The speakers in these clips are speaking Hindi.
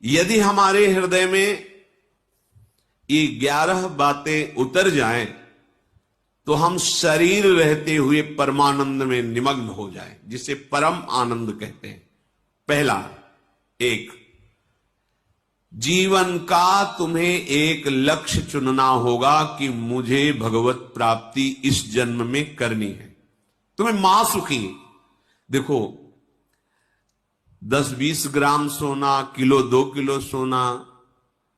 यदि हमारे हृदय में ये 11 बातें उतर जाएं तो हम शरीर रहते हुए परमानंद में निमग्न हो जाएं, जिसे परम आनंद कहते हैं। पहला, एक, जीवन का तुम्हें एक लक्ष्य चुनना होगा कि मुझे भगवत प्राप्ति इस जन्म में करनी है। तुम्हें महासुखी, देखो 10-20 ग्राम सोना, किलो 2 किलो सोना,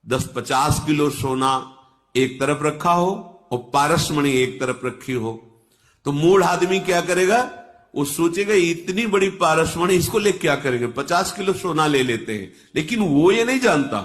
10-50 किलो सोना एक तरफ रखा हो और पारसमणि एक तरफ रखी हो, तो मूढ़ आदमी क्या करेगा? वो सोचेगा इतनी बड़ी पारसमणि इसको ले क्या करेंगे, 50 किलो सोना ले लेते हैं। लेकिन वो ये नहीं जानता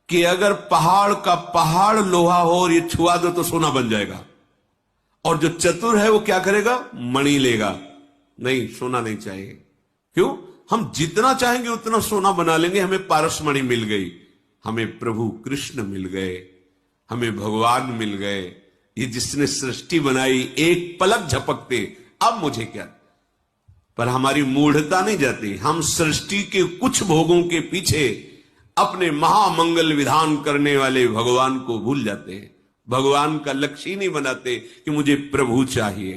कि अगर पहाड़ का पहाड़ लोहा हो और ये छुआ दो तो सोना बन जाएगा। और जो चतुर है वो क्या करेगा? मणि लेगा। नहीं, सोना नहीं चाहिए। क्यों? हम जितना चाहेंगे उतना सोना बना लेंगे। हमें पारसमणि मिल गई, हमें प्रभु कृष्ण मिल गए, हमें भगवान मिल गए, ये जिसने सृष्टि बनाई एक पलक झपकते, अब मुझे क्या। पर हमारी मूढ़ता नहीं जाती। हम सृष्टि के कुछ भोगों के पीछे अपने महामंगल विधान करने वाले भगवान को भूल जाते हैं। भगवान का लक्ष्य ही नहीं बनाते कि मुझे प्रभु चाहिए।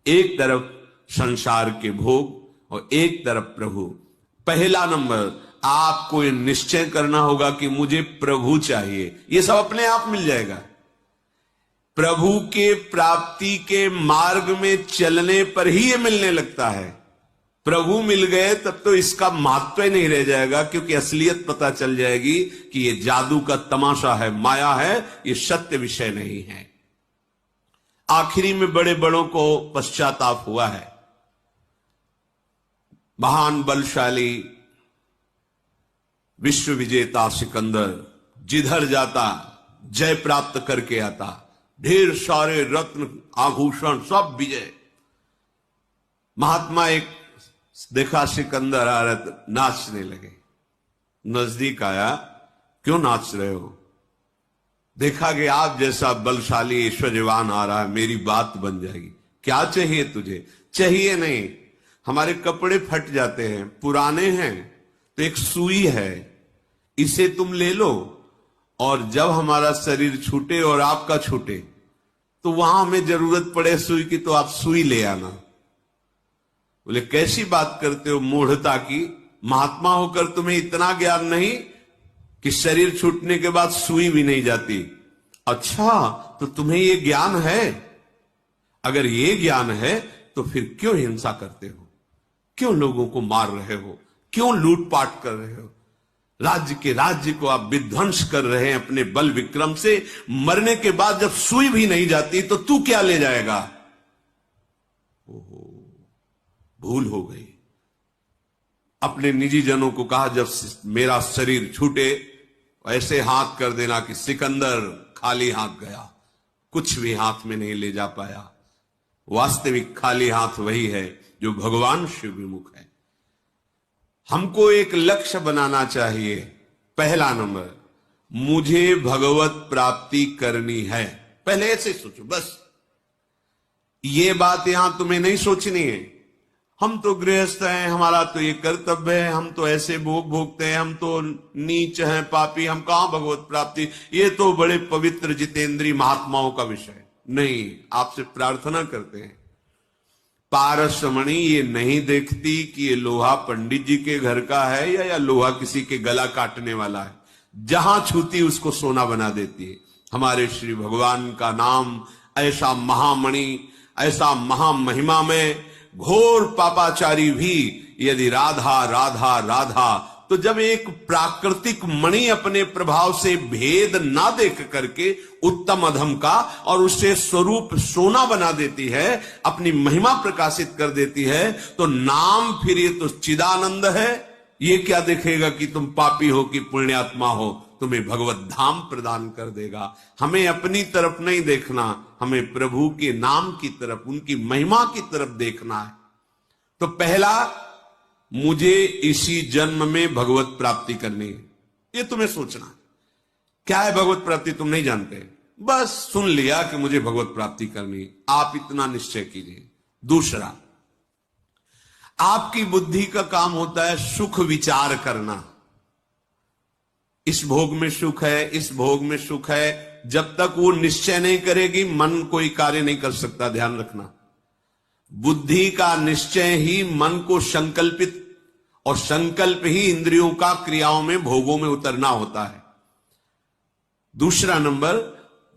एक तरफ संसार के भोग और एक तरफ प्रभु। पहला नंबर, आपको ये निश्चय करना होगा कि मुझे प्रभु चाहिए। ये सब अपने आप मिल जाएगा। प्रभु के प्राप्ति के मार्ग में चलने पर ही ये मिलने लगता है। प्रभु मिल गए तब तो इसका महत्व ही नहीं रह जाएगा, क्योंकि असलियत पता चल जाएगी कि ये जादू का तमाशा है, माया है, ये सत्य विषय नहीं है। आखिरी में बड़े बड़ों को पश्चाताप हुआ है। महान बलशाली विश्व विजेता सिकंदर जिधर जाता जय प्राप्त करके आता, ढेर सारे रत्न आभूषण सब विजय। महात्मा एक देखा सिकंदर आ रहा था, नाचने लगे। नजदीक आया, क्यों नाच रहे हो? देखा कि आप जैसा बलशाली ऐश्वर्यवान आ रहा है, मेरी बात बन जाएगी। क्या चाहिए तुझे? चाहिए नहीं, हमारे कपड़े फट जाते हैं, पुराने हैं, तो एक सुई है, इसे तुम ले लो, और जब हमारा शरीर छूटे और आपका छूटे तो वहां हमें जरूरत पड़े सुई की, तो आप सुई ले आना। बोले कैसी बात करते हो मूढ़ता की, महात्मा होकर तुम्हें इतना ज्ञान नहीं कि शरीर छूटने के बाद सुई भी नहीं जाती। अच्छा, तो तुम्हें ये ज्ञान है? अगर ये ज्ञान है तो फिर क्यों हिंसा करते हो? क्यों लोगों को मार रहे हो? क्यों लूटपाट कर रहे हो? राज्य को आप विध्वंस कर रहे हैं अपने बल विक्रम से। मरने के बाद जब सुई भी नहीं जाती तो तू क्या ले जाएगा? ओहो, भूल हो गई। अपने निजी जनों को कहा, जब मेरा शरीर छूटे ऐसे हाथ कर देना कि सिकंदर खाली हाथ गया, कुछ भी हाथ में नहीं ले जा पाया। वास्तविक खाली हाथ वही है जो भगवान शिव विमुख है। हमको एक लक्ष्य बनाना चाहिए। पहला नंबर, मुझे भगवत प्राप्ति करनी है। पहले ऐसे सोचो, बस ये बात यहां तुम्हें नहीं सोचनी है। हम तो गृहस्थ हैं, हमारा तो ये कर्तव्य है, हम तो ऐसे भोग भोगते हैं, हम तो नीच हैं, पापी, हम कहां भगवत प्राप्ति। ये तो बड़े पवित्र जितेंद्रीय महात्माओं का विषय नहीं। आपसे प्रार्थना करते हैं, पारसमणि ये नहीं देखती कि ये लोहा पंडित जी के घर का है या लोहा किसी के गला काटने वाला है। जहां छूती उसको सोना बना देती है। हमारे श्री भगवान का नाम ऐसा महामणि, ऐसा महामहिमा में घोर पापाचारी भी यदि राधा राधा राधा, तो जब एक प्राकृतिक मणि अपने प्रभाव से भेद ना देख करके उत्तम अधम का और उससे स्वरूप सोना बना देती है, अपनी महिमा प्रकाशित कर देती है, तो नाम फिर ये तो चिदानंद है। ये क्या देखेगा कि तुम पापी हो कि पुण्यात्मा हो, तुम्हें भगवत धाम प्रदान कर देगा। हमें अपनी तरफ नहीं देखना, हमें प्रभु के नाम की तरफ, उनकी महिमा की तरफ देखना है। तो पहला, मुझे इसी जन्म में भगवत प्राप्ति करनी है। ये तुम्हें सोचना है। क्या है भगवत प्राप्ति तुम नहीं जानते, बस सुन लिया कि मुझे भगवत प्राप्ति करनी है, आप इतना निश्चय कीजिए। दूसरा, आपकी बुद्धि का काम होता है सुख विचार करना। इस भोग में सुख है, इस भोग में सुख है, जब तक वो निश्चय नहीं करेगी मन कोई कार्य नहीं कर सकता। ध्यान रखना, बुद्धि का निश्चय ही मन को संकल्पित, और संकल्प ही इंद्रियों का क्रियाओं में भोगों में उतरना होता है। दूसरा नंबर,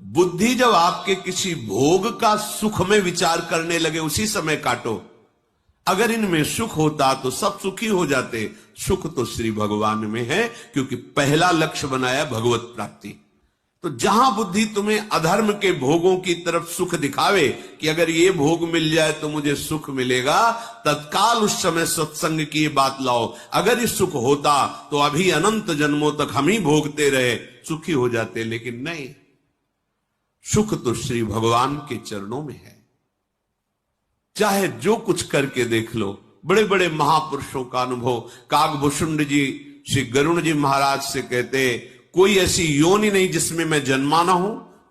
बुद्धि जब आपके किसी भोग का सुख में विचार करने लगे उसी समय काटो। अगर इनमें सुख होता तो सब सुखी हो जाते। सुख तो श्री भगवान में है, क्योंकि पहला लक्ष्य बनाया भगवत प्राप्ति। तो जहां बुद्धि तुम्हें अधर्म के भोगों की तरफ सुख दिखावे कि अगर ये भोग मिल जाए तो मुझे सुख मिलेगा, तत्काल उस समय सत्संग की ये बात लाओ। अगर ये सुख होता तो अभी अनंत जन्मों तक हम ही भोगते रहे, सुखी हो जाते। लेकिन नहीं, सुख तो श्री भगवान के चरणों में है। चाहे जो कुछ करके देख लो। बड़े बड़े महापुरुषों का अनुभव, काकभूषुंड जी श्री गरुण जी महाराज से कहते, कोई ऐसी योनि नहीं जिसमें मैं जन्मा ना हो,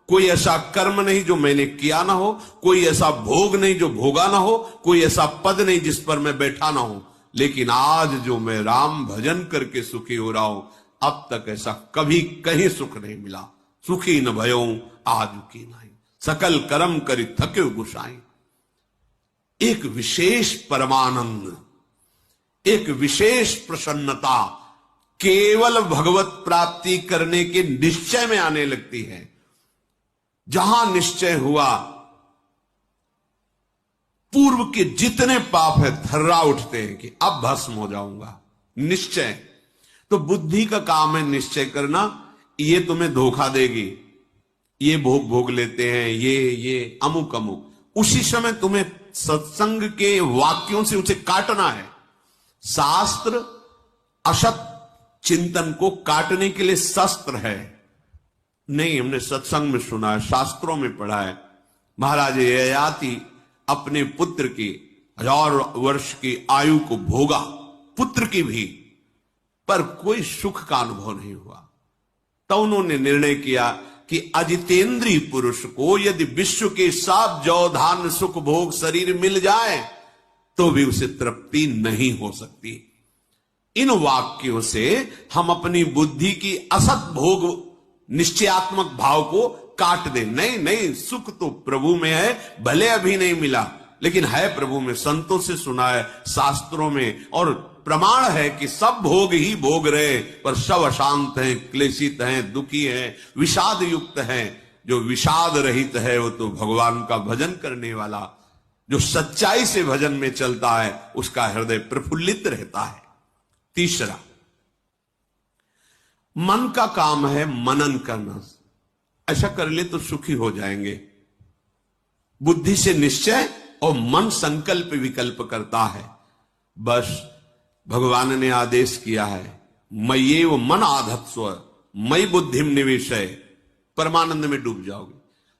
कोई ऐसा कर्म नहीं जो मैंने किया ना हो, कोई ऐसा भोग नहीं जो भोगा ना हो, कोई ऐसा पद नहीं जिस पर मैं बैठा ना हो, लेकिन आज जो मैं राम भजन करके सुखी हो रहा हूं, अब तक ऐसा कभी कहीं सुख नहीं मिला। सुखी न भयो आज की नहीं, सकल कर्म करी थके गुसाई। एक विशेष परमानंद, एक विशेष प्रसन्नता केवल भगवत प्राप्ति करने के निश्चय में आने लगती है। जहां निश्चय हुआ, पूर्व के जितने पाप है थर्रा उठते हैं कि अब भस्म हो जाऊंगा। निश्चय तो बुद्धि का काम है, निश्चय करना ये तुम्हें धोखा देगी, ये भोग लेते हैं, ये अमुक अमुक। उसी समय तुम्हें सत्संग के वाक्यों से उसे काटना है। शास्त्र असत चिंतन को काटने के लिए शस्त्र है। नहीं, हमने सत्संग में सुना है, शास्त्रों में पढ़ा है। महाराज ययाति अपने पुत्र की 1000 वर्ष की आयु को भोगा, पुत्र की भी, पर कोई सुख का अनुभव नहीं हुआ। तो उन्होंने निर्णय किया कि अजितेंद्रीय पुरुष को यदि विश्व के सब जौ धान्य सुख भोग शरीर मिल जाए तो भी उसे तृप्ति नहीं हो सकती। इन वाक्यों से हम अपनी बुद्धि की असत भोग निश्चयात्मक भाव को काट दें। नहीं नहीं, सुख तो प्रभु में है, भले अभी नहीं मिला लेकिन है प्रभु में। संतों से सुना है, शास्त्रों में, और प्रमाण है कि सब भोग ही भोग रहे पर सब अशांत हैं, क्लेशित हैं, दुखी हैं, विषाद युक्त हैं। जो विषाद रहित है वो तो भगवान का भजन करने वाला, जो सच्चाई से भजन में चलता है उसका हृदय प्रफुल्लित रहता है। तीसरा, मन का काम है मनन करना। ऐसा कर ले तो सुखी हो जाएंगे। बुद्धि से निश्चय और मन संकल्प विकल्प करता है। बस भगवान ने आदेश किया है, मय्येव मन आधत्स्व मयि बुद्धिम निवेशय, परमानंद में डूब जाओगे।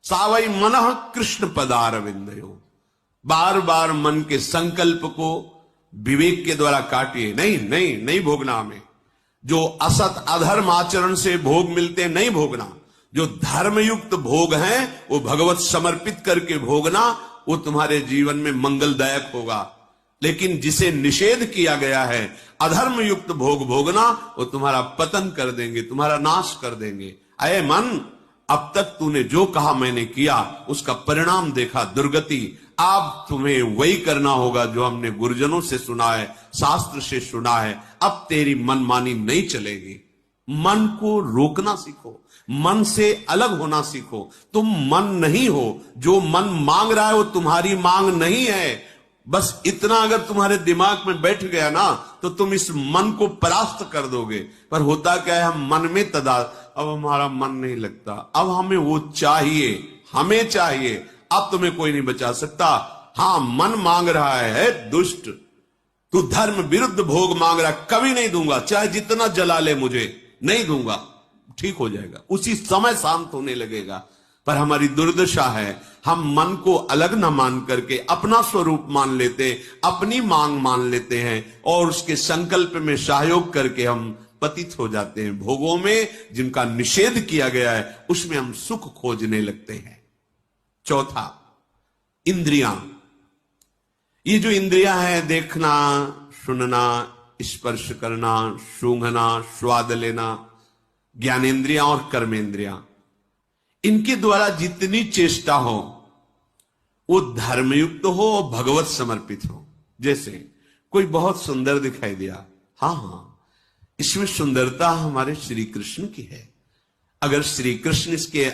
सावई मनः कृष्ण पदारविंदयो। बार बार मन के संकल्प को विवेक के द्वारा काटिए। नहीं नहीं नहीं भोगना हमें। जो असत अधर्म आचरण से भोग मिलते नहीं भोगना। जो धर्मयुक्त भोग हैं वो भगवत समर्पित करके भोगना, वो तुम्हारे जीवन में मंगलदायक होगा। लेकिन जिसे निषेध किया गया है, अधर्म युक्त भोग भोगना, वो तुम्हारा पतन कर देंगे, तुम्हारा नाश कर देंगे। अये मन, अब तक तूने जो कहा मैंने किया, उसका परिणाम देखा, दुर्गति। अब तुम्हें वही करना होगा जो हमने गुरुजनों से सुना है, शास्त्र से सुना है। अब तेरी मनमानी नहीं चलेगी। मन को रोकना सीखो, मन से अलग होना सीखो। तुम मन नहीं हो। जो मन मांग रहा है वो तुम्हारी मांग नहीं है। बस इतना अगर तुम्हारे दिमाग में बैठ गया ना तो तुम इस मन को परास्त कर दोगे। पर होता क्या है, हम मन में अब हमारा मन नहीं लगता, अब हमें वो चाहिए, हमें चाहिए। अब तुम्हें कोई नहीं बचा सकता। हां, मन मांग रहा है दुष्ट, तू धर्म विरुद्ध भोग मांग रहा है, कभी नहीं दूंगा, चाहे जितना जला ले मुझे, नहीं दूंगा। ठीक हो जाएगा, उसी समय शांत होने लगेगा। पर हमारी दुर्दशा है, हम मन को अलग न मान करके अपना स्वरूप मान लेते, अपनी मांग मान लेते हैं और उसके संकल्प में सहयोग करके हम पतित हो जाते हैं। भोगों में जिनका निषेध किया गया है उसमें हम सुख खोजने लगते हैं। चौथा, इंद्रियां। ये जो इंद्रियां हैं, देखना, सुनना, स्पर्श करना, सूंघना, स्वाद लेना, ज्ञानेंद्रियां और कर्मेंद्रियां, इनके द्वारा जितनी चेष्टा हो वो धर्मयुक्त हो और भगवत समर्पित हो। जैसे कोई बहुत सुंदर दिखाई दिया, हाँ, इसमें सुंदरता हमारे श्री कृष्ण की है। अगर श्री कृष्ण इसके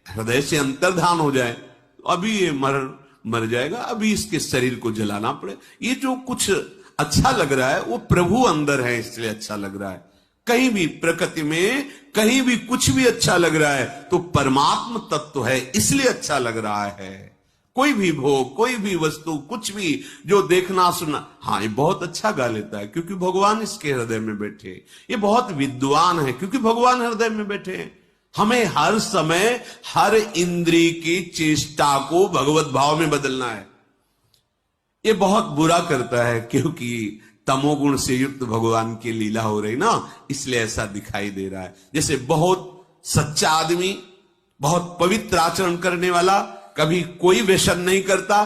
हृदय से अंतर्धान हो जाए तो अभी ये मर जाएगा, अभी इसके शरीर को जलाना पड़े। ये जो कुछ अच्छा लग रहा है वो प्रभु अंदर है, इसलिए अच्छा लग रहा है। कहीं भी प्रकृति में कहीं भी कुछ भी अच्छा लग रहा है तो परमात्म तत्व है, इसलिए अच्छा लग रहा है। कोई भी भोग, कोई भी वस्तु, कुछ भी जो देखना सुनना, हाँ ये बहुत अच्छा गा लेता है क्योंकि भगवान इसके हृदय में बैठे। ये बहुत विद्वान है क्योंकि भगवान हृदय में बैठे हैं। हमें हर समय हर इंद्रिय की चेष्टा को भगवत भाव में बदलना है। ये बहुत बुरा करता है क्योंकि तमोगुण से युक्त भगवान की लीला हो रही ना, इसलिए ऐसा दिखाई दे रहा है। जैसे बहुत सच्चा आदमी, बहुत पवित्र आचरण करने वाला, कभी कोई व्यसन नहीं करता,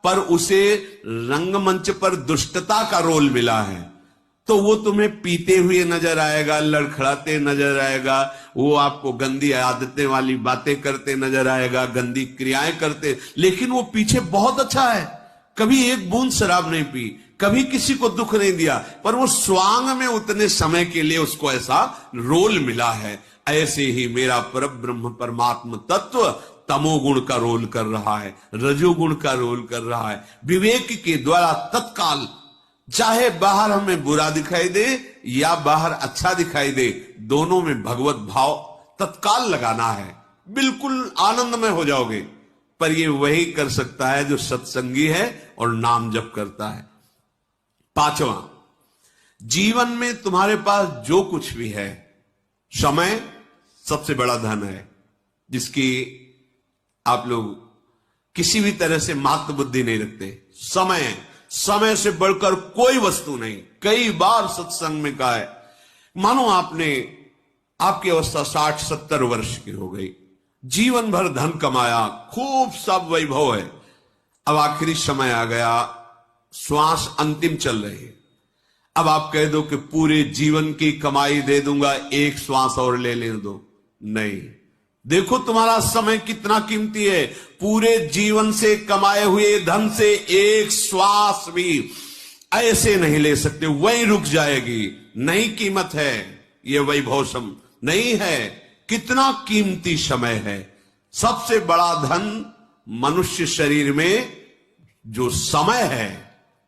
पर उसे रंगमंच पर दुष्टता का रोल मिला है तो वो तुम्हें पीते हुए नजर आएगा, लड़खड़ाते नजर आएगा, वो आपको गंदी आदतें वाली बातें करते नजर आएगा, गंदी क्रियाएं करते, लेकिन वो पीछे बहुत अच्छा है। कभी एक बूंद शराब नहीं पी, कभी किसी को दुख नहीं दिया, पर वो स्वांग में उतने समय के लिए उसको ऐसा रोल मिला है। ऐसे ही मेरा परब्रह्म परमात्म तत्व तमोगुण का रोल कर रहा है, रजोगुण का रोल कर रहा है। विवेक के द्वारा तत्काल, चाहे बाहर हमें बुरा दिखाई दे या बाहर अच्छा दिखाई दे, दोनों में भगवत भाव तत्काल लगाना है, बिल्कुल आनंदमय हो जाओगे। पर ये वही कर सकता है जो सत्संगी है और नाम जप करता है। पांचवा, जीवन में तुम्हारे पास जो कुछ भी है, समय सबसे बड़ा धन है जिसकी आप लोग किसी भी तरह से मात्र बुद्धि नहीं रखते। समय से बढ़कर कोई वस्तु नहीं। कई बार सत्संग में कहा है, मानो आपकी अवस्था 60-70 वर्ष की हो गई, जीवन भर धन कमाया, खूब सब वैभव है, अब आखिरी समय आ गया, श्वास अंतिम चल रही है, अब आप कह दो कि पूरे जीवन की कमाई दे दूंगा, एक श्वास और ले लेने दो। नहीं, देखो तुम्हारा समय कितना कीमती है। पूरे जीवन से कमाए हुए धन से एक श्वास भी ऐसे नहीं ले सकते, वहीं रुक जाएगी। नहीं कीमत है, ये वैभव सम नहीं है। कितना कीमती समय है। सबसे बड़ा धन मनुष्य शरीर में जो समय है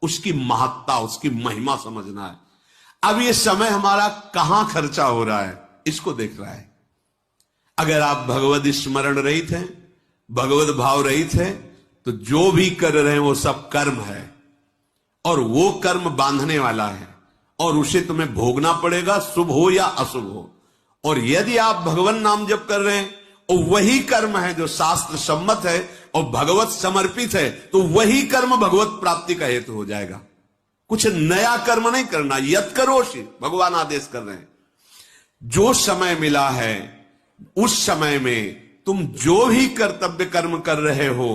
उसकी महत्ता, उसकी महिमा समझना है। अब ये समय हमारा कहां खर्चा हो रहा है इसको देख रहा है। अगर आप भगवत स्मरण रहित हैं, भगवत भाव रहित हैं, तो जो भी कर रहे हैं वो सब कर्म है और वो कर्म बांधने वाला है और उसे तुम्हें भोगना पड़ेगा, शुभ हो या अशुभ हो। और यदि आप भगवान नाम जप कर रहे हैं और वही कर्म है जो शास्त्र सम्मत है और भगवत समर्पित है, तो वही कर्म भगवत प्राप्ति का हेतु हो जाएगा। कुछ नया कर्म नहीं करना, यत करोषि भगवान आदेश कर रहे हैं। जो समय मिला है उस समय में तुम जो भी कर्तव्य कर्म कर रहे हो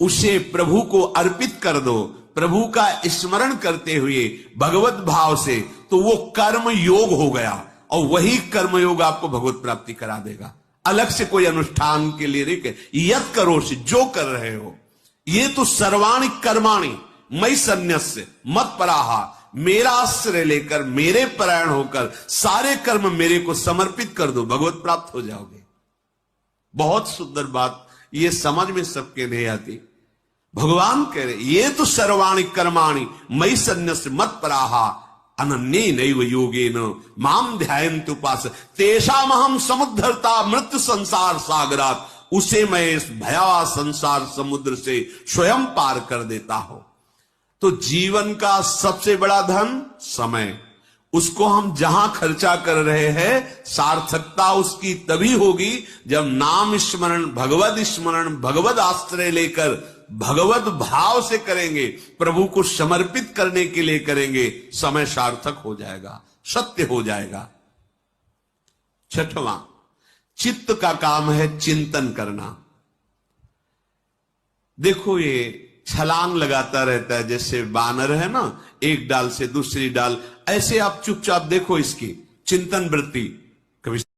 उसे प्रभु को अर्पित कर दो, प्रभु का स्मरण करते हुए भगवत भाव से, तो वो कर्म योग हो गया और वही कर्म योग आपको भगवत प्राप्ति करा देगा। अलग से कोई अनुष्ठान के लिए नहीं, यत करोषि जो कर रहे हो। ये तो सर्वाणि कर्माणि मयि सन्न्यस्य मत पराहा, मेरा आश्रय लेकर, मेरे परायण होकर सारे कर्म मेरे को समर्पित कर दो, भगवत प्राप्त हो जाओगे। बहुत सुंदर बात, ये समझ में सबके नहीं आती। भगवान कह रहे ये तो सर्वाणि कर्माणि मयि सन्न्यस्य मत पराहा अनन्ये नैव योगेन माम ध्यायन्ति उपास तेषामहं समुद्धरता मृत्यु संसार सागरात। उसे मैं इस भयावह संसार समुद्र से स्वयं पार कर देता हूं। तो जीवन का सबसे बड़ा धन समय, उसको हम जहां खर्चा कर रहे हैं, सार्थकता उसकी तभी होगी जब नाम स्मरण, भगवत स्मरण, भगवत आश्रय लेकर भगवत भाव से करेंगे, प्रभु को समर्पित करने के लिए करेंगे, समय सार्थक हो जाएगा, सत्य हो जाएगा। छठवां, चित्त का काम है चिंतन करना। देखो ये छलांग लगाता रहता है, जैसे बानर है ना, एक डाल से दूसरी डाल, ऐसे आप चुपचाप देखो इसकी चिंतन वृत्ति। कभी